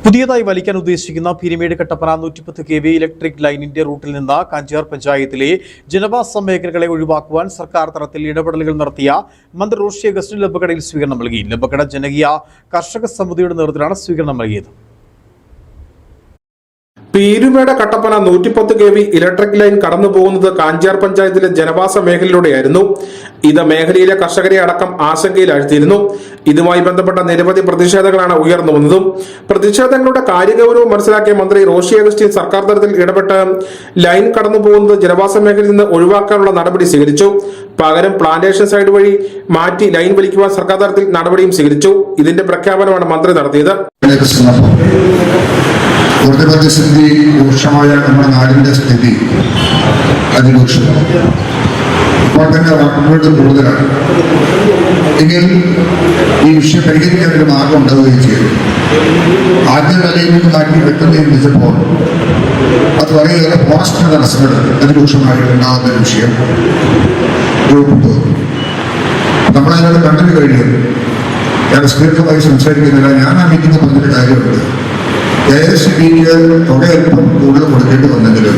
പുതിയതായി വലിക്കാൻ ഉദ്ദേശിക്കുന്ന പീരുമേട് കട്ടപ്പന 110 kV ഇലക്ട്രിക് ലൈനിന്റെ റൂട്ടിൽ നിന്ന് കാഞ്ചാർ പഞ്ചായത്തിലെ ജനവാസ മേഖലകളെ ഒഴിവാക്കുവാൻ സർക്കാർ തലത്തിൽ ഇടപെടലുകൾ നടത്തിയ മന്ത്രി റോഷി അഗസ്റ്റിൻ ലബ്ബക്കടയിൽ സ്വീകരണം നൽകി. ലബ്ബക്കട ജനകീയ കർഷക സമിതിയുടെ നേതൃത്വത്തിലാണ് സ്വീകരണം നൽകിയത്. Peermade Kattappana 110 kV electric line കടന്നു പോകുന്നത് കാഞ്ചാർ പഞ്ചായത്തിലെ ജനവാസ മേഖലയിലൂടെയായിരുന്നു. ഇത് മേഖലയിലെ കർഷകരെ അടക്കം ആശങ്കയിലാഴ്ത്തിയിരുന്നു. ഇതുമായി ബന്ധപ്പെട്ട നിരവധി പ്രതിഷേധങ്ങളാണ് ഉയർന്നു വന്നതും. പ്രതിഷേധങ്ങളുടെ കാര്യഗൗരവം മനസ്സിലാക്കിയ മന്ത്രി റോഷി അഗസ്റ്റിൻ സർക്കാർ തലത്തിൽ ഇടപെട്ട് ലൈൻ കടന്നു പോകുന്നത് ജനവാസ മേഖലയിൽ നിന്ന് ഒഴിവാക്കാനുള്ള നടപടി സ്വീകരിച്ചു. പകരം പ്ലാന്റേഷൻ സൈഡ് വഴി മാറ്റി ലൈൻ വലിക്കുവാൻ സർക്കാർ തലത്തിൽ നടപടിയും സ്വീകരിച്ചു. ഇതിന്റെ പ്രഖ്യാപനമാണ് മന്ത്രി നടത്തിയത്. സ്ഥിതി രൂക്ഷമായ നമ്മുടെ നാടിന്റെ സ്ഥിതി അതിരൂക്ഷമാണ്. ഇപ്പോൾ തന്നെ വാക്കുകളും കൂടുതലാണ്. എങ്കിൽ ഈ വിഷയം പരിഹരിക്കാൻ ഒരു മാർഗം ഉണ്ടാവുകയും ചെയ്തു. ആദ്യ നിലയിൽ നിന്ന് മാറ്റി വെക്കുന്നതിന് വെച്ചപ്പോൾ അത് വളരെയേറെ ഫോറസ്റ്റ് തടസ്സങ്ങൾ അതിരൂക്ഷമായിട്ട് ഉണ്ടാകുന്ന ഒരു വിഷയം രൂപപ്പെട്ടു. നമ്മളതിനോട് കണ്ടിട്ട് കഴിയും. ഞാൻ സ്പീക്കറുമായി സംസാരിക്കുന്നില്ല. ഞാൻ ആ മീറ്റിംഗ് പറഞ്ഞൊരു കാര്യമുണ്ട്. തുകയൽപ്പം കൂടുതൽ കൊടുക്കേണ്ടി വന്നെങ്കിലും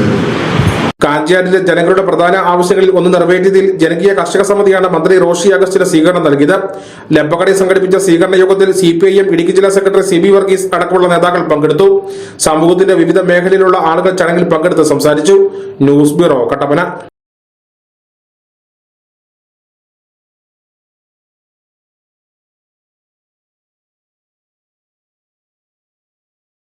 കാഞ്ചാറിലെ ജനങ്ങളുടെ പ്രധാന ആവശ്യങ്ങളിൽ ഒന്ന് നിറവേറ്റിയതിൽ ജനകീയ കർഷക സമിതിയാണ് മന്ത്രി റോഷി അഗസ്റ്റിന് സ്വീകരണം നൽകിയത്. ലബ്ബക്കടയിൽ സംഘടിപ്പിച്ച സ്വീകരണ യോഗത്തിൽ CPIM ഇടുക്കി ജില്ലാ സെക്രട്ടറി CB വർഗീസ് അടക്കമുള്ള നേതാക്കൾ പങ്കെടുത്തു. സമൂഹത്തിന്റെ വിവിധ മേഖലയിലുള്ള ആളുകൾ ചടങ്ങിൽ പങ്കെടുത്ത് സംസാരിച്ചു. News bureau, Kattappana.